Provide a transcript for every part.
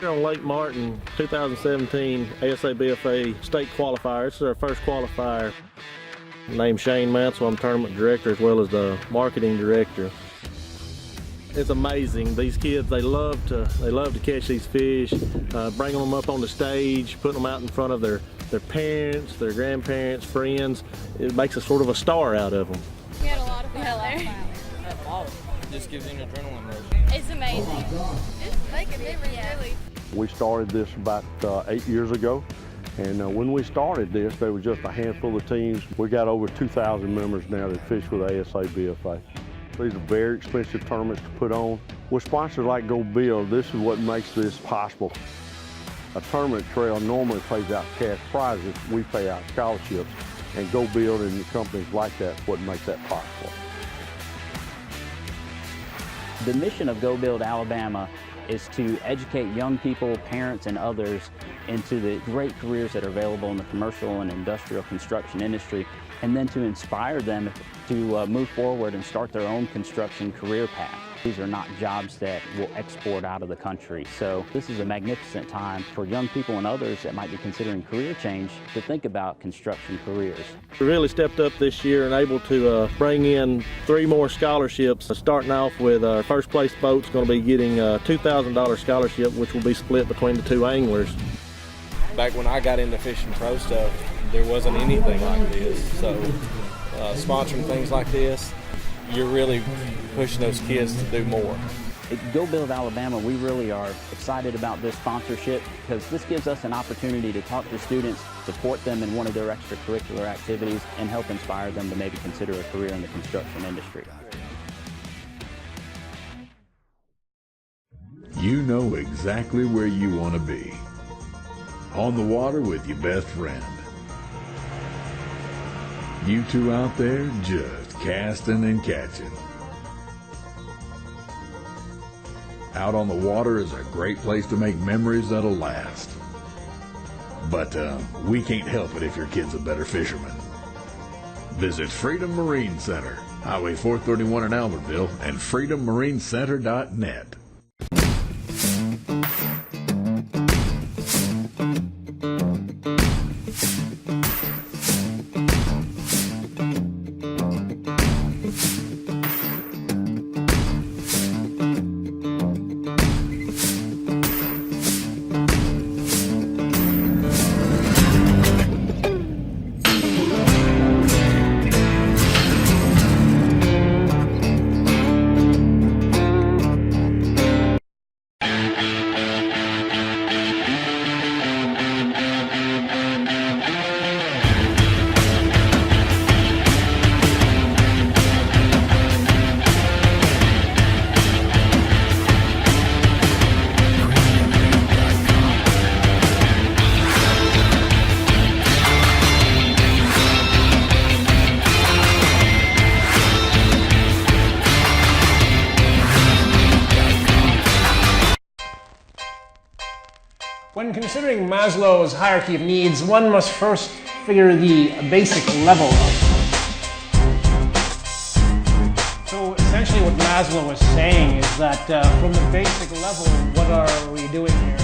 Here on Lake Martin, 2017 ASABFA state qualifier. This is our first qualifier. Named Shane Mansell. I'm tournament director as well as the marketing director. It's amazing. These kids, they love to catch these fish, bringing them up on the stage, putting them out in front of their parents, their grandparents, friends. It makes a sort of a star out of them. We had a lot of fun there. It just gives you an adrenaline rush. It's amazing. It's like a memory, really. We started this about 8 years ago, and when we started this, there was just a handful of teams. We got over 2,000 members now that fish with ASABFA. These are very expensive tournaments to put on. With sponsors like Go Build, this is what makes this possible. A tournament trail normally pays out cash prizes. We pay out scholarships, and Go Build and companies like that is what makes that possible. The mission of Go Build Alabama is to educate young people, parents, and others into the great careers that are available in the commercial and industrial construction industry, and then to inspire them to move forward and start their own construction career path. These are not jobs that will export out of the country. So this is a magnificent time for young people and others that might be considering career change to think about construction careers. We really stepped up this year and able to bring in 3 more scholarships. Starting off with our first place boat's going to be getting a $2,000 scholarship, which will be split between the 2 anglers. Back when I got into fishing pro stuff, there wasn't anything like this. So sponsoring things like this, you're really pushing those kids to do more. At Go Build Alabama, we really are excited about this sponsorship because this gives us an opportunity to talk to students, support them in one of their extracurricular activities, and help inspire them to maybe consider a career in the construction industry. You know exactly where you want to be. On the water with your best friend. You two out there just casting and catching. Out on the water is a great place to make memories that'll last. But we can't help it if your kid's a better fisherman. Visit Freedom Marine Center, Highway 431 in Albertville, and freedommarincenter.net. When considering Maslow's hierarchy of needs, one must first figure the basic level of. So essentially what Maslow was saying is that from the basic level, what are we doing here?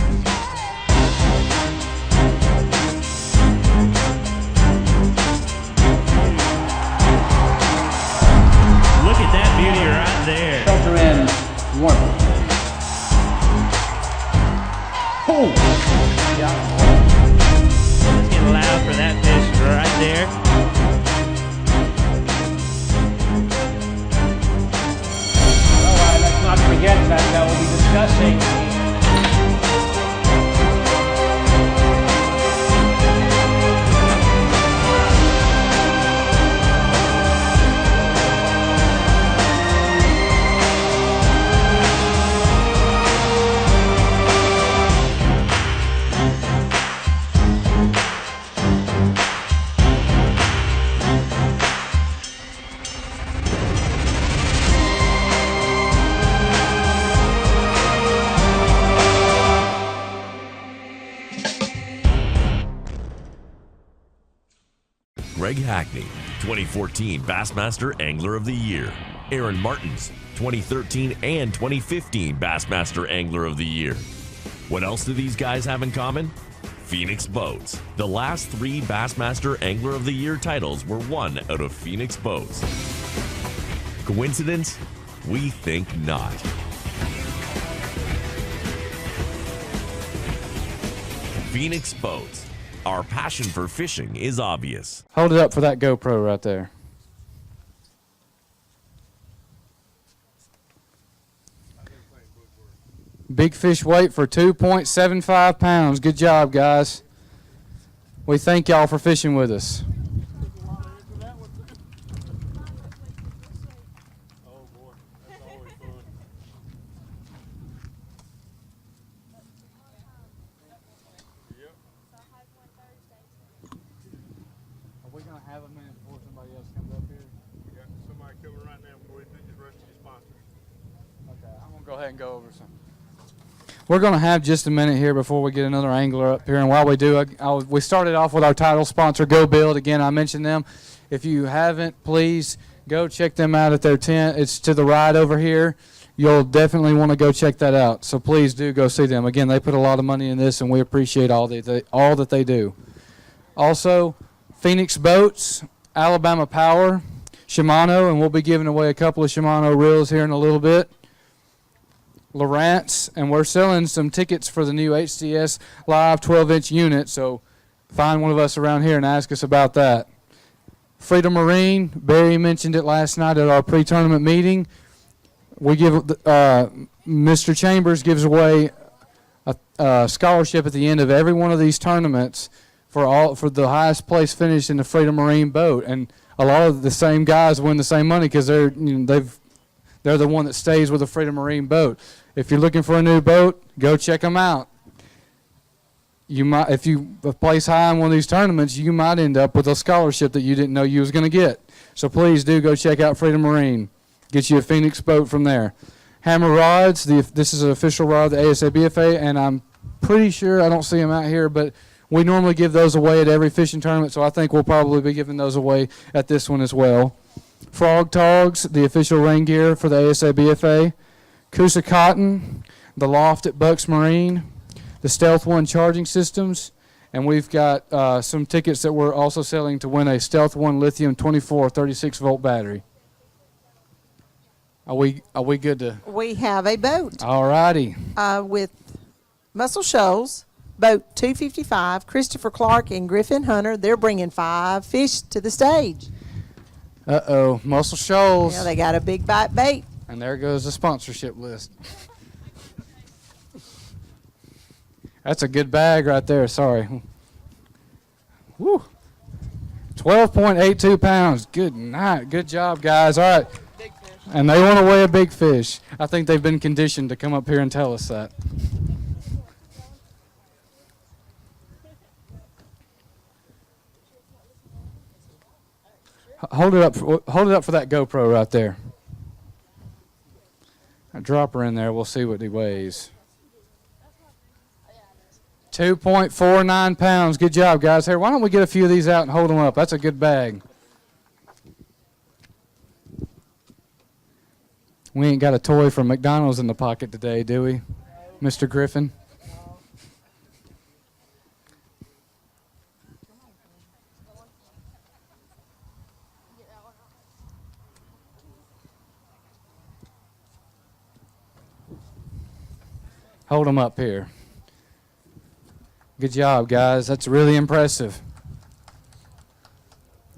Look at that beauty right there. Filter in warmth. Oh! Yeah. Let's get loud for that fish right there. Alright, let's not forget that we'll be discussing Greg Hackney, 2014 Bassmaster Angler of the Year. Aaron Martins, 2013 and 2015 Bassmaster Angler of the Year. What else do these guys have in common? Phoenix Boats. The last 3 Bassmaster Angler of the Year titles were won out of Phoenix Boats. Coincidence? We think not. Phoenix Boats. Our passion for fishing is obvious. Hold it up for that GoPro right there. Big fish weight for 2.75 pounds. Good job, guys. We thank y'all for fishing with us. Are we going to have a minute before somebody else comes up here? We got somebody coming right now. We're going to do just rest of your sponsors. Okay, I'm going to go ahead and go over some. We're going to have just a minute here before we get another angler up here. And while we do, we started off with our title sponsor, Go Build. Again, I mentioned them. If you haven't, please go check them out at their tent. It's to the right over here. You'll definitely want to go check that out. So please do go see them. Again, they put a lot of money in this, and we appreciate all that they do. Also, Phoenix Boats, Alabama Power, Shimano, and we'll be giving away a couple of Shimano reels here in a little bit. Lowrance, and we're selling some tickets for the new HCS Live 12-inch unit, so find one of us around here and ask us about that. Freedom Marine, Barry mentioned it last night at our pre-tournament meeting. We give Mr. Chambers gives away a scholarship at the end of every one of these tournaments for the highest place finish in the Freedom Marine boat, and a lot of the same guys win the same money because they're the one that stays with the Freedom Marine boat. If you're looking for a new boat, go check them out. You might, if you place high in one of these tournaments, you might end up with a scholarship that you didn't know you was going to get. So please do go check out Freedom Marine. Get you a Phoenix boat from there. Hammer Rods, this is an official rod of the ASABFA, and I'm pretty sure, I don't see them out here, but we normally give those away at every fishing tournament, so I think we'll probably be giving those away at this one as well. Frog Togs, the official rain gear for the ASABFA. Coosa Cotton, the Loft at Bucks Marine, the Stealth One charging systems, and we've got some tickets that we're also selling to win a Stealth One lithium 24 36-volt battery. Are we good to? We have a boat. All righty. With Muscle Shoals, boat 255, Christopher Clark and Griffin Hunter. They're bringing 5 fish to the stage. Uh-oh, Muscle Shoals. Yeah, they got a big bite bait. And there goes the sponsorship list. That's a good bag right there. Sorry. Woo. 12.82 pounds. Good night. Good job, guys. All right. Big fish. And they want to weigh a big fish. I think they've been conditioned to come up here and tell us that. Hold it up for that GoPro right there. Drop her in there. We'll see what he weighs. 2.49 pounds. Good job, guys. Here, why don't we get a few of these out and hold them up? That's a good bag. We ain't got a toy from McDonald's in the pocket today, do we, Mr. Griffin? Hold them up here. Good job, guys. That's really impressive.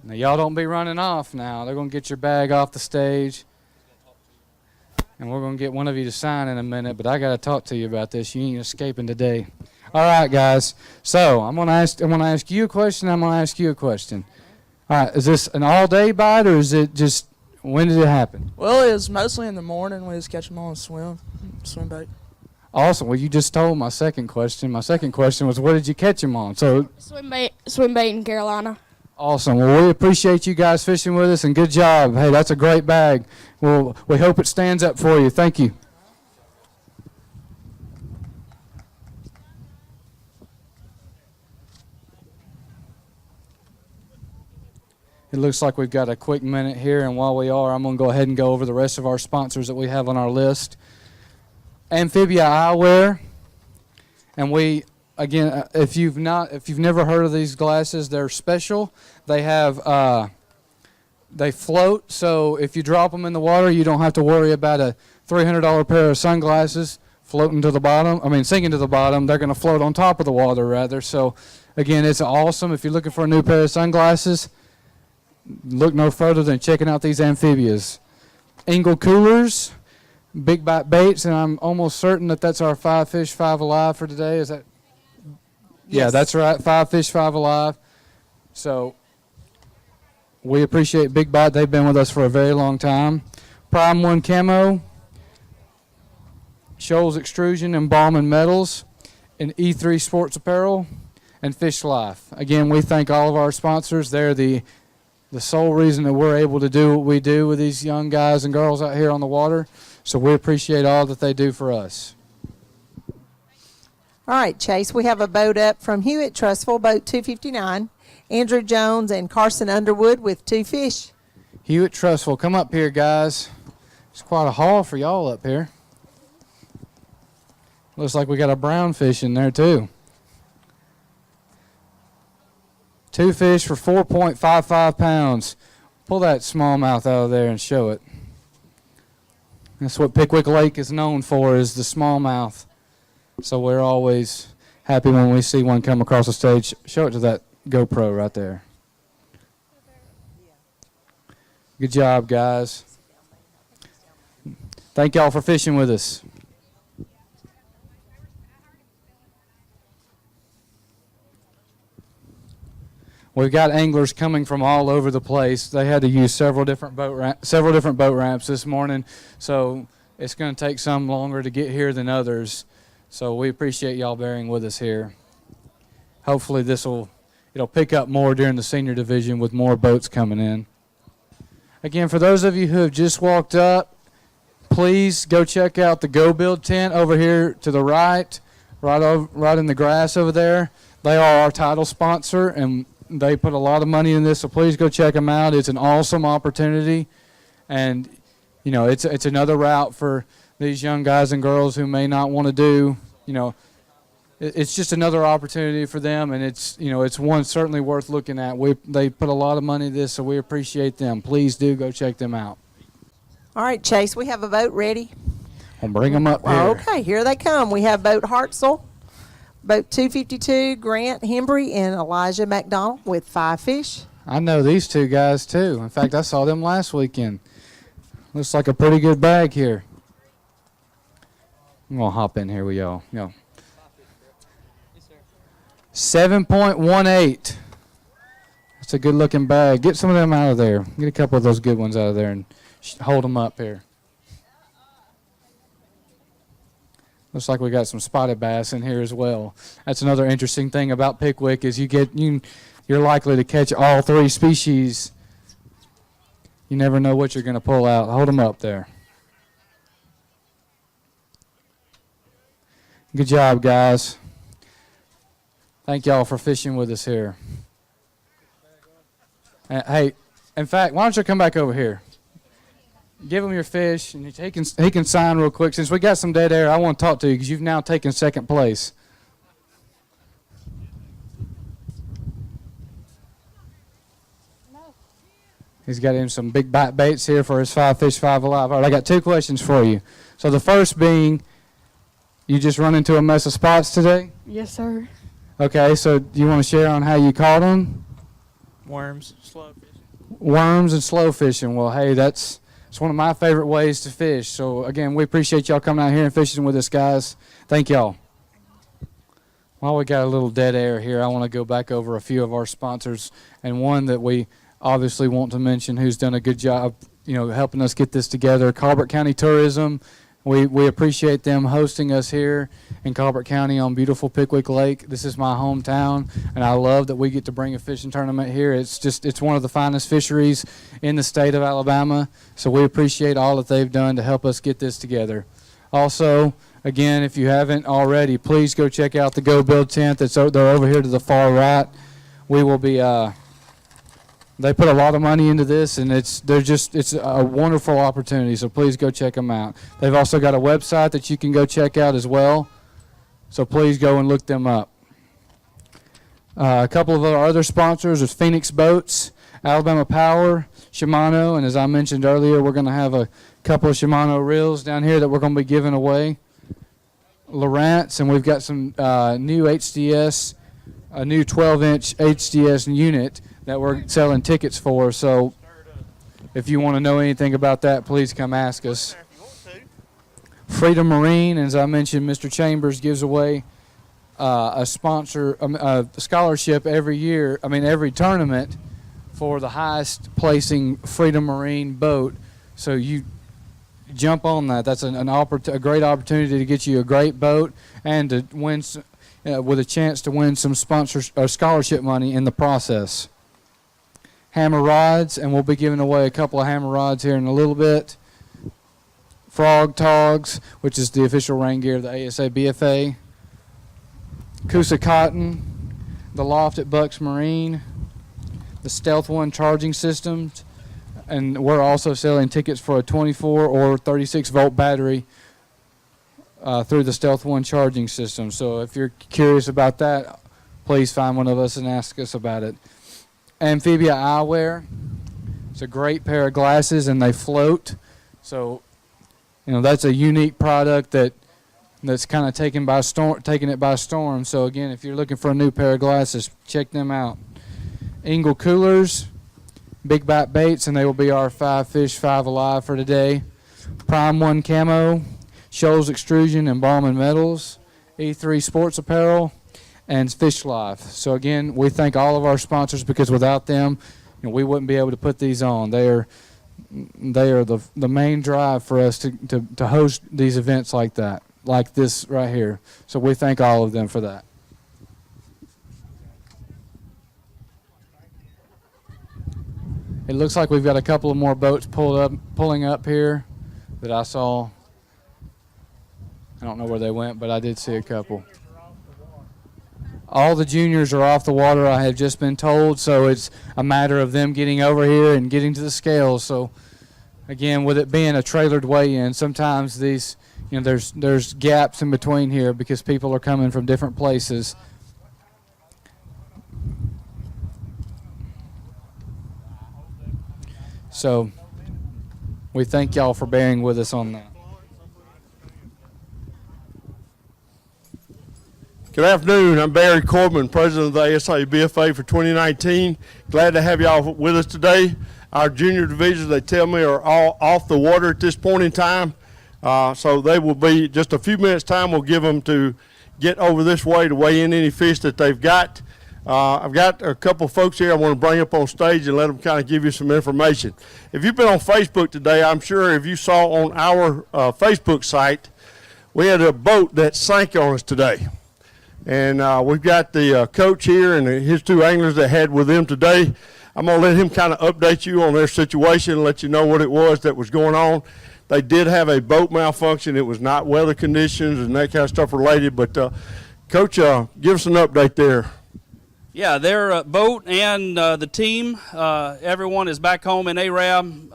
Now, y'all don't be running off now. They're going to get your bag off the stage. And we're going to get one of you to sign in a minute, but I got to talk to you about this. You ain't escaping today. All right, guys. So I'm going to ask you a question. I'm going to ask you a question. All right, is this an all-day bite, or is it just, when did it happen? Well, it was mostly in the morning. We just catch them on swim bait. Awesome. Well, you just told my second question. My second question was, what did you catch them on? So Swim bait in Carolina. Awesome. Well, we appreciate you guys fishing with us, and good job. Hey, that's a great bag. Well, we hope it stands up for you. Thank you. It looks like we've got a quick minute here, and while we are, I'm going to go ahead and go over the rest of our sponsors that we have on our list. Amphibia Eyewear, And we, again, if you've never heard of these glasses, they're special. They have, they float, so if you drop them in the water, you don't have to worry about a $300 pair of sunglasses floating to the bottom. I mean, sinking to the bottom. They're going to float on top of the water, rather. So, again, it's awesome. If you're looking for a new pair of sunglasses, look no further than checking out these amphibians. Engle coolers, big bite baits, and I'm almost certain that that's our 5 fish, 5 alive for today. Is that? Yes. Yeah, that's right. 5 fish, 5 alive. So we appreciate Big Bite. They've been with us for a very long time. Prime 1 Camo, Shoals Extrusion and Balm and Metals, and E3 Sports Apparel, and Fish Life. Again, we thank all of our sponsors. They're the sole reason that we're able to do what we do with these young guys and girls out here on the water. So we appreciate all that they do for us. All right, Chase, we have a boat up from Hewitt Trustful, boat 259. Andrew Jones and Carson Underwood with 2 fish. Hewitt Trustful, come up here, guys. It's quite a haul for y'all up here. Looks like we got a brown fish in there, too. 2 fish for 4.55 pounds. Pull that smallmouth out of there and show it. That's what Pickwick Lake is known for, is the smallmouth. So we're always happy when we see one come across the stage. Show it to that GoPro right there. Good job, guys. Thank y'all for fishing with us. We've got anglers coming from all over the place. They had to use several different boat ramps this morning, so it's going to take some longer to get here than others. So we appreciate y'all bearing with us here. Hopefully it'll pick up more during the senior division with more boats coming in. Again, for those of you who have just walked up, please go check out the Go Build tent over here to the right in the grass over there. They are our title sponsor, and they put a lot of money in this, so please go check them out. It's an awesome opportunity, and it's another route for these young guys and girls who may not want to do. It's just another opportunity for them, and it's one certainly worth looking at. They put a lot of money into this, so we appreciate them. Please do go check them out. All right, Chase, we have a boat ready. I'll bring them up here. Okay, here they come. We have boat Hartzell, boat 252, Grant Hembry and Elijah McDonald with 5 fish. I know these two guys too. In fact, I saw them last weekend. Looks like a pretty good bag here. I'm going to hop in here with y'all. 7.18. That's a good looking bag. Get some of them out of there. Get a couple of those good ones out of there and hold them up here. Looks like we got some spotted bass in here as well. That's another interesting thing about Pickwick is you're likely to catch all 3 species. You never know what you're going to pull out. Hold them up there. Good job, guys. Thank y'all for fishing with us here. Hey, in fact, why don't you come back over here? Give him your fish, and he can sign real quick. Since we got some dead air, I want to talk to you because you've now taken 2nd place. He's got him some big bite baits here for his 5 fish, 5 alive. All right, I got 2 questions for you. So the first being, you just run into a mess of spots today? Yes, sir. Okay, so do you want to share on how you caught them? Worms, slow fishing. Worms and slow fishing. Well, hey, it's one of my favorite ways to fish. So, again, we appreciate y'all coming out here and fishing with us, guys. Thank y'all. While we got a little dead air here, I want to go back over a few of our sponsors, and one that we obviously want to mention who's done a good job, helping us get this together, Colbert County Tourism. We appreciate them hosting us here in Colbert County on beautiful Pickwick Lake. This is my hometown, and I love that we get to bring a fishing tournament here. It's one of the finest fisheries in the state of Alabama, so we appreciate all that they've done to help us get this together. Also, again, if you haven't already, please go check out the Go Build tent. They're over here to the far right. We will be they put a lot of money into this, and it's a wonderful opportunity, so please go check them out. They've also got a website that you can go check out as well. So please go and look them up. A couple of our other sponsors is Phoenix Boats, Alabama Power, Shimano, and as I mentioned earlier, we're going to have a couple of Shimano reels down here that we're going to be giving away. Lowrance, and we've got some new HDS, a new 12-inch HDS unit that we're selling tickets for. So if you want to know anything about that, please come ask us. Freedom Marine, as I mentioned, Mr. Chambers gives away a scholarship every tournament for the highest placing Freedom Marine boat. So you jump on that. That's a great opportunity to get you a great boat and to win with a chance to win some scholarship money in the process. Hammer rods, and we'll be giving away a couple of hammer rods here in a little bit. Frog Togs, which is the official rain gear of the ASABFA. Coosa Cotton, the Loft at Bucks Marine, the Stealth One charging systems, and we're also selling tickets for a 24 or 36 volt battery through the Stealth One charging system. So if you're curious about that, please find one of us and ask us about it. Amphibia Eyewear, it's a great pair of glasses and they float. So, that's a unique product that's kind of taking it by storm. So again, if you're looking for a new pair of glasses, check them out. Engle Coolers, Big Bat Baits, and they will be our 5 fish, 5 alive for today. Prime One Camo, Shoals Extrusion and Balm and Metals, E3 Sports Apparel, and Fish Life. So again, we thank all of our sponsors because without them, we wouldn't be able to put these on. They are the main drive for us to host these events like that, like this right here. So we thank all of them for that. It looks like we've got a couple of more boats pulling up here that I saw. I don't know where they went, but I did see a couple. All the juniors are off the water, I have just been told, so it's a matter of them getting over here and getting to the scales. So, again, with it being a trailered weigh-in, sometimes these, there's gaps in between here because people are coming from different places. So, we thank y'all for bearing with us on that. Good afternoon. I'm Barry Corbin, president of the ASABFA for 2019. Glad to have y'all with us today. Our junior divisions, they tell me, are all off the water at this point in time. So they will be just a few minutes time. We'll give them to get over this way to weigh in any fish that they've got. I've got a couple folks here I want to bring up on stage and let them kind of give you some information. If you've been on Facebook today, I'm sure if you saw on our Facebook site, we had a boat that sank on us today. And we've got the coach here and his 2 anglers that had with them today. I'm going to let him kind of update you on their situation and let you know what it was that was going on. They did have a boat malfunction. It was not weather conditions and that kind of stuff related. But, Coach, give us an update there. Yeah, their boat and the team, everyone is back home in Arab.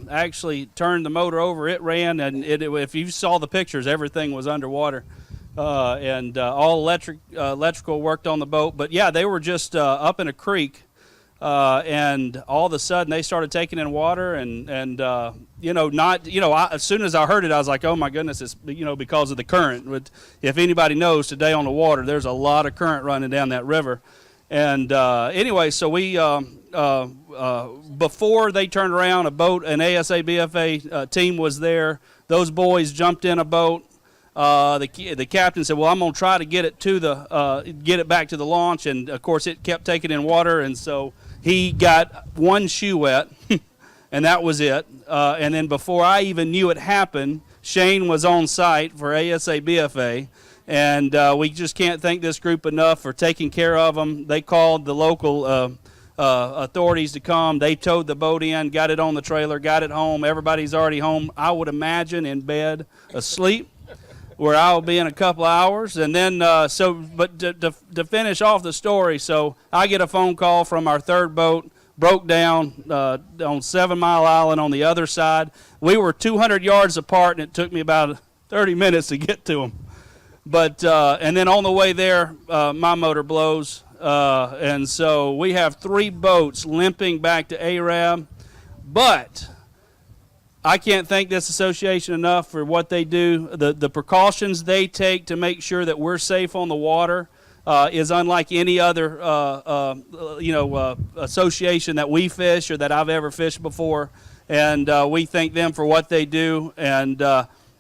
Actually turned the motor over. It ran, and if you saw the pictures, everything was underwater. And all electrical worked on the boat. But, yeah, they were just up in a creek, and all of a sudden they started taking in water. As soon as I heard it, I was like, oh, my goodness, it's, because of the current. But if anybody knows, today on the water, there's a lot of current running down that river. And anyway, so we, before they turned around, an ASABFA team was there. Those boys jumped in a boat. The captain said, well, I'm going to try to get it get it back to the launch. And, of course, it kept taking in water. And so he got one shoe wet, and that was it. And then before I even knew it happened, Shane was on site for ASABFA. And we just can't thank this group enough for taking care of them. They called the local authorities to come. They towed the boat in, got it on the trailer, got it home. Everybody's already home, I would imagine, in bed, asleep, where I'll be in a couple of hours. And then, to finish off the story, so I get a phone call from our third boat, broke down on 7 Mile Island on the other side. We were 200 yards apart, and it took me about 30 minutes to get to them. But and then on the way there, my motor blows, and so we have 3 boats limping back to ARAB. But I can't thank this association enough for what they do. The precautions they take to make sure that we're safe on the water is unlike any other association that we fish or that I've ever fished before. And we thank them for what they do. And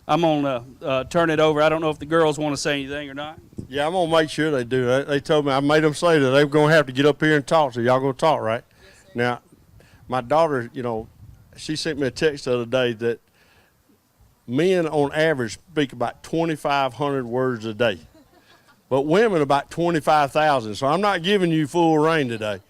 I'm going to turn it over. I don't know if the girls want to say anything or not. Yeah, I'm going to make sure they do. They told me, I made them say that they were going to have to get up here and talk, so y'all going to talk, right? Yes, now, my daughter, she sent me a text the other day that men on average speak about 2,500 words a day, but women about 25,000. So I'm not giving you full reign today.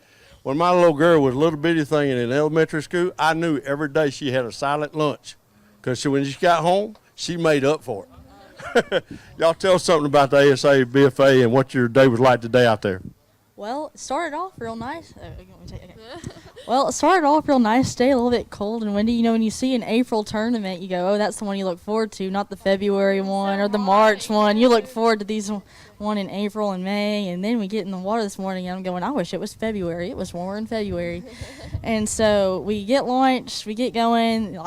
When my little girl was a little bitty thing in elementary school, I knew every day she had a silent lunch, because when she got home, she made up for it. Y'all tell us something about the ASABFA and what your day was like today out there. Well, it started off real nice. Well, it started off real nice. Stay a little bit cold and windy. When you see an April tournament, you go, oh, that's the one you look forward to, not the February one or the March one. You look forward to these one in April and May. And then we get in the water this morning, and I'm going, I wish it was February. It was warmer in February. And so we get launched, we get going,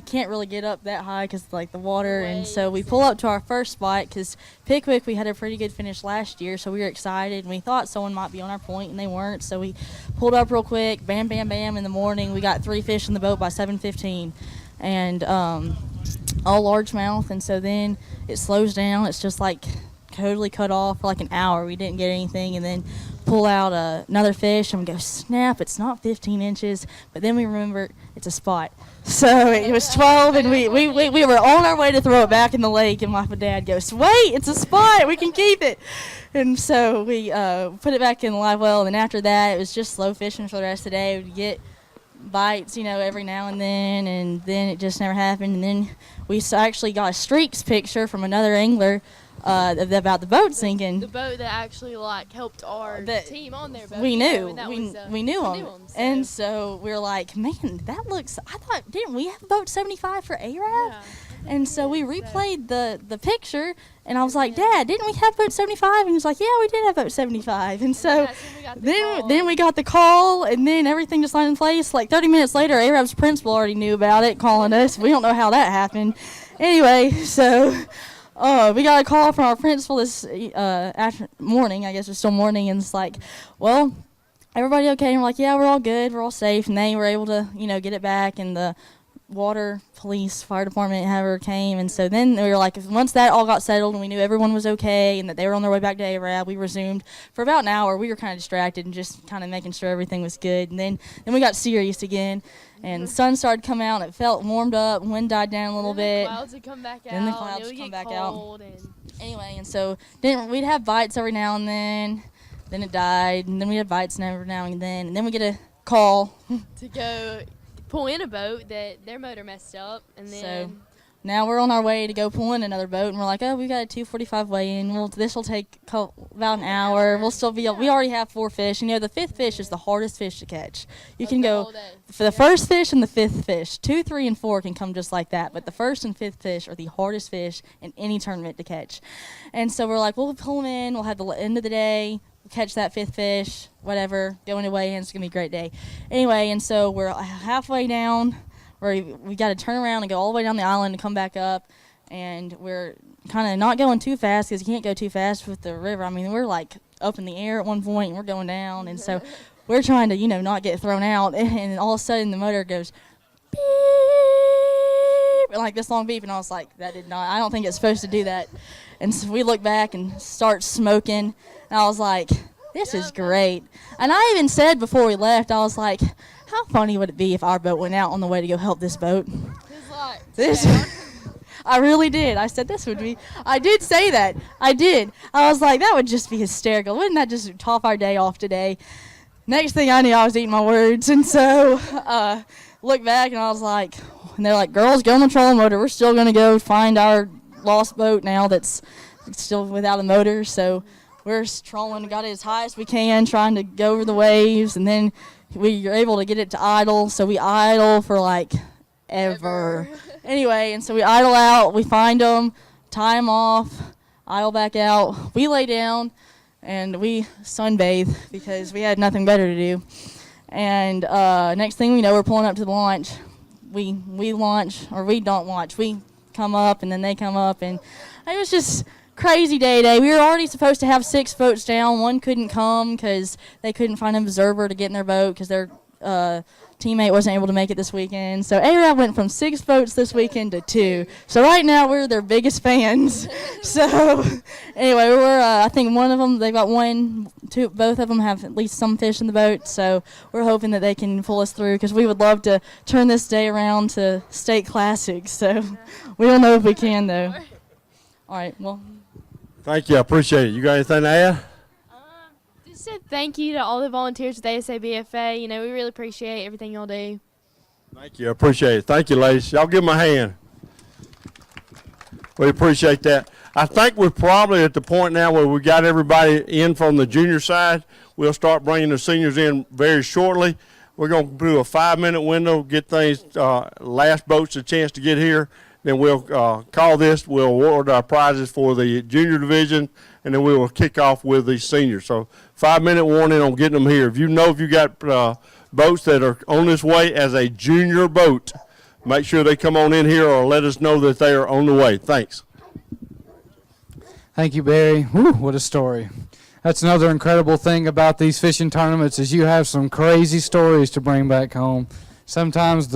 can't really get up that high because the water, and so we pull up to our first spot because Pickwick, we had a pretty good finish last year, so we were excited and we thought someone might be on our point, and they weren't. So we pulled up real quick, bam bam bam. In the morning we got 3 fish in the boat by 7:15, and all largemouth. And so then it slows down. It's just totally cut off for an hour. We didn't get anything, and then pull out another fish and we go, snap, it's not 15 inches. But then we remember it's a spot. So it was 12, and we were on our way to throw it back in the lake, and my dad goes, wait, it's a spot, we can keep it. And so we put it back in the live well, and then after that it was just slow fishing for the rest of the day. We'd get bites, every now and then it just never happened. And then we actually got a streaks picture from another angler about the boat sinking. The boat that actually helped our team on their boat. We knew. We knew them. So. And so we were like, man, that looks, I thought, didn't we have boat 75 for ARAB? Yeah. And so we replayed the picture, and I was like, Dad, didn't we have boat 75? And he was like, yeah, we did have boat 75. And so then we got the call, and then everything just lined in place. 30 minutes later, ARAB's principal already knew about it, calling us. We don't know how that happened. Anyway, so we got a call from our principal this morning. I guess it's still morning, and it's like, well, everybody okay? And we're like, yeah, we're all good, we're all safe. And they were able to, get it back, and the water, police, fire department, however came. And so then we were like, once that all got settled and we knew everyone was okay and that they were on their way back to ARAB, we resumed for about an hour. We were kind of distracted and just kind of making sure everything was good. And then we got serious again, and the sun started to come out, and it felt warmed up, wind died down a little bit. The clouds would come back out. Then the clouds would come back out. And anyway, and so we'd have bites every now and then it died, and then we had bites every now and then we get a call to go pull in a boat that their motor messed up, and then so now we're on our way to go pull in another boat, and we're like, oh, we got a 2:45 weigh-in. This will take about an hour. We'll still be. We already have 4 fish. The 5th fish is the hardest fish to catch. You can go for the first fish and the 5th fish. 2, 3, and 4 can come just like that, but the 1st and 5th fish are the hardest fish in any tournament to catch. And so we're like, we'll pull them in. We'll have the end of the day. Catch that 5th fish, whatever, go into weigh-in. It's going to be a great day. Anyway, and so we're halfway down. We got to turn around and go all the way down the island and come back up. And we're kind of not going too fast because you can't go too fast with the river. I mean, we're up in the air at one point, and we're going down. And so we're trying to, not get thrown out. And all of a sudden the motor goes beep, this long beep. And I was like, I don't think it's supposed to do that. And so we look back and start smoking. And I was like, this is great. And I even said before we left, I was like, how funny would it be if our boat went out on the way to go help this boat? I really did. I said this would be, I did say that. I did. I was like, that would just be hysterical. Wouldn't that just top our day off today? Next thing I knew, I was eating my words. And so look back, and I was like, and they're like, girls, go on the trolling motor. We're still going to go find our lost boat now that's still without a motor. So we're trolling, got it as high as we can, trying to go over the waves, and then we were able to get it to idle. So we idle for ever. Anyway, and so we idle out, we find them, tie them off. idle back out. We lay down and we sunbathe because we had nothing better to do. And next thing we know, we're pulling up to the launch. We launch, or we don't launch. We come up and then they come up, and it was just crazy day. We were already supposed to have 6 boats down. One couldn't come because they couldn't find an observer to get in their boat because their teammate wasn't able to make it this weekend. So ARAB went from 6 boats this weekend to 2. So right now we're their biggest fans. So anyway, we're I think one of them, they've got 1, 2, both of them have at least some fish in the boat. So we're hoping that they can pull us through because we would love to turn this day around to state classics. So we don't know if we can though. All right, well. Thank you, I appreciate it. You got anything to add? Just said thank you to all the volunteers with ASABFA. You know, we really appreciate everything y'all do. Thank you, I appreciate it. Thank you, ladies. Y'all give them a hand. We appreciate that. I think we're probably at the point now where we got everybody in from the junior side. We'll start bringing the seniors in very shortly. We're going to do a 5-minute window, get things, last boats a chance to get here. Then we'll call this, we'll award our prizes for the junior division, and then we will kick off with the seniors. So 5-minute warning on getting them here. If you got boats that are on this way as a junior boat, make sure they come on in here or let us know that they are on the way. Thanks. Thank you, Barry. Whew, what a story. That's another incredible thing about these fishing tournaments is you have some crazy stories to bring back home. Sometimes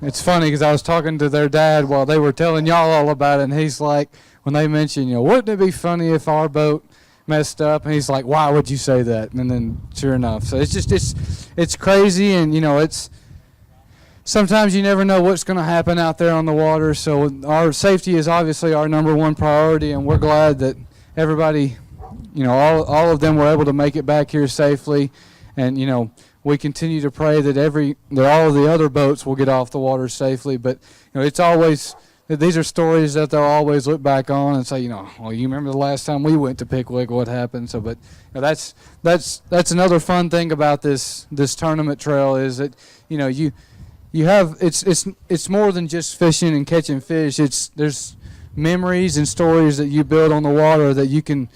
it's funny because I was talking to their dad while they were telling y'all all about it, and he's like, when they mentioned, wouldn't it be funny if our boat messed up? And he's like, why would you say that? And then sure enough. So it's crazy, and, it's sometimes you never know what's going to happen out there on the water. So our safety is obviously our number one priority, and we're glad that everybody, all of them were able to make it back here safely. And, we continue to pray that all of the other boats will get off the water safely. But it's always these are stories that they'll always look back on and say, well, you remember the last time we went to Pickwick, what happened? So, but that's another fun thing about this tournament trail is that you have it's more than just fishing and catching fish. There's memories and stories that you build on the water that you can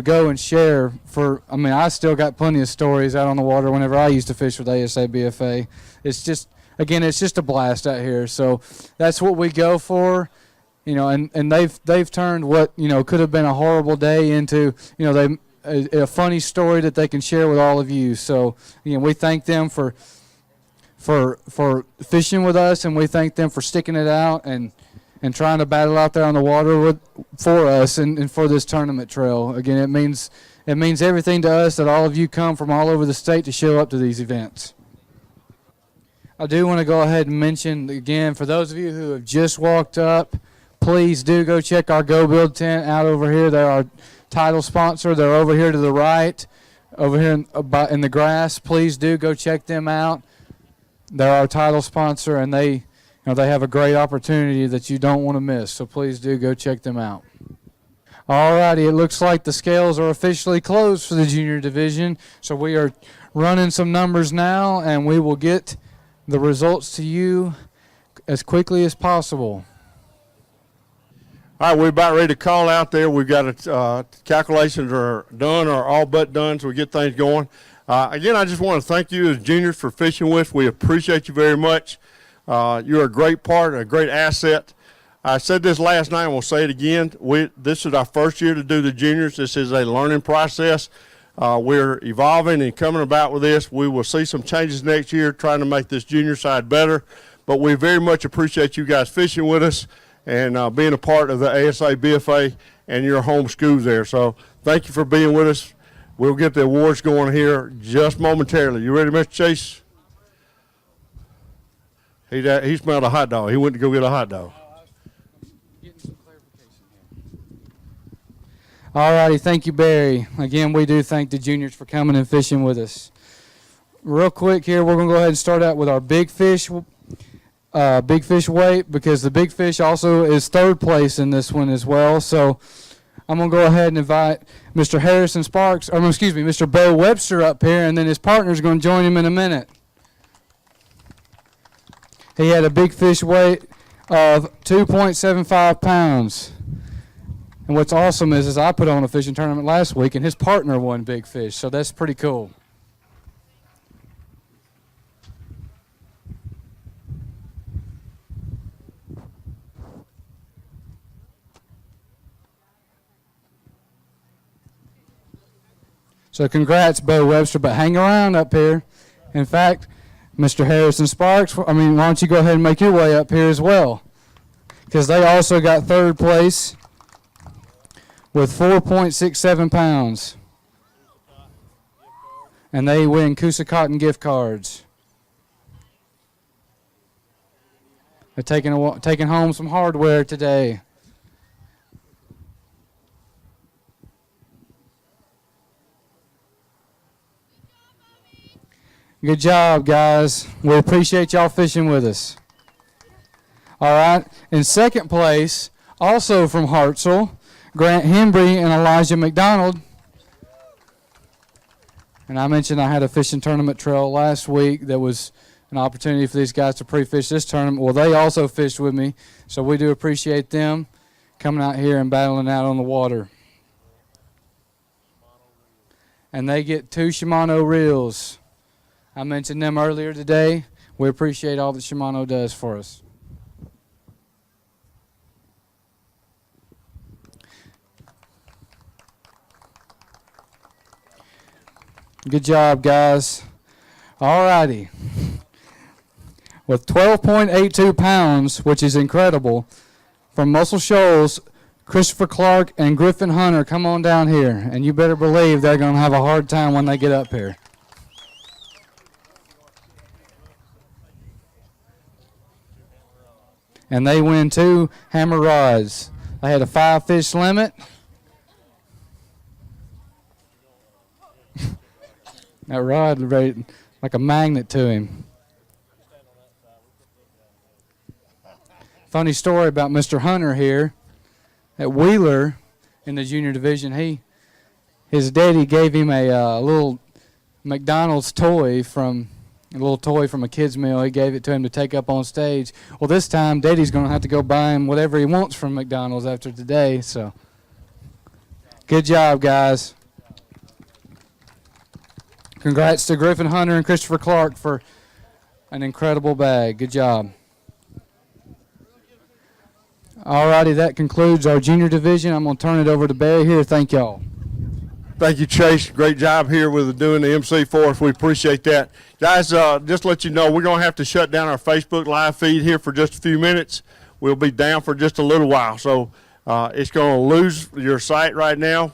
go and share I still got plenty of stories out on the water whenever I used to fish with ASABFA. It's just a blast out here. So that's what we go for, and they've turned what could have been a horrible day into a funny story that they can share with all of you. So we thank them for fishing with us, and we thank them for sticking it out and trying to battle out there on the water for us and for this tournament trail. Again, it means everything to us that all of you come from all over the state to show up to these events. I do want to go ahead and mention again, for those of you who have just walked up, please do go check our Go Build tent out over here. They're our title sponsor. They're over here to the right, over here in the grass. Please do go check them out. They're our title sponsor, and they have a great opportunity that you don't want to miss, so please do go check them out. All righty, it looks like the scales are officially closed for the junior division, so we are running some numbers now, and we will get the results to you as quickly as possible. All right, we're about ready to call out there. We've got calculations are done or all but done, so we get things going. Again, I just want to thank you as juniors for fishing with us. We appreciate you very much. You're a great part, a great asset. I said this last night, and we'll say it again. This is our first year to do the juniors. This is a learning process. We're evolving and coming about with this. We will see some changes next year, trying to make this junior side better. But we very much appreciate you guys fishing with us and being a part of the ASABFA and your home schools there. So thank you for being with us. We'll get the awards going here just momentarily. You ready, Mr. Chase? He smelled a hot dog. He went to go get a hot dog. All righty, thank you, Barry. Again, we do thank the juniors for coming and fishing with us. Real quick here, we're going to go ahead and start out with our big fish weight, because the big fish also is third place in this one as well. So I'm going to go ahead and invite Mr. Mr. Bo Webster up here, and then his partner's going to join him in a minute. He had a big fish weight of 2.75 pounds. And what's awesome is I put on a fishing tournament last week, and his partner won big fish, so that's pretty cool. So congrats, Bo Webster, but hang around up here. In fact, Mr. Harrison Sparks, why don't you go ahead and make your way up here as well? Because they also got third place with 4.67 pounds. And they win Coosa Cotton gift cards. They're taking home some hardware today. Good job, guys. We appreciate y'all fishing with us. All right. In second place, also from Hartselle, Grant Hembry and Elijah McDonald. And I mentioned I had a fishing tournament trail last week that was an opportunity for these guys to pre-fish this tournament. Well, they also fished with me, so we do appreciate them coming out here and battling out on the water. And they get 2 Shimano reels. I mentioned them earlier today. We appreciate all that Shimano does for us. Good job, guys. All righty. With 12.82 pounds, which is incredible, from Muscle Shoals, Christopher Clark and Griffin Hunter, come on down here. And you better believe they're going to have a hard time when they get up here. And they win 2 hammer rods. They had a 5-fish limit. That rod right like a magnet to him. Funny story about Mr. Hunter here at Wheeler in the junior division. His daddy gave him a little McDonald's toy from a kid's meal. He gave it to him to take up on stage. Well, this time, Daddy's going to have to go buy him whatever he wants from McDonald's after today. So, good job, guys. Congrats to Griffin Hunter and Christopher Clark for an incredible bag. Good job. All righty, that concludes our junior division. I'm going to turn it over to Barry here. Thank y'all. Thank you, Chase. Great job here with doing the MC for us. We appreciate that. Guys, just to let you know, we're going to have to shut down our Facebook live feed here for just a few minutes. We'll be down for just a little while. So it's going to lose your sight right now.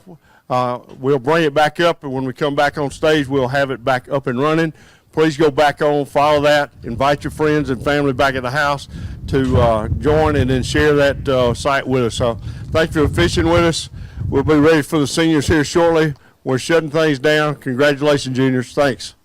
We'll bring it back up, and when we come back on stage, we'll have it back up and running. Please go back on, follow that, invite your friends and family back at the house to join and then share that site with us. So thank you for fishing with us. We'll be ready for the seniors here shortly. We're shutting things down. Congratulations, juniors. Thanks.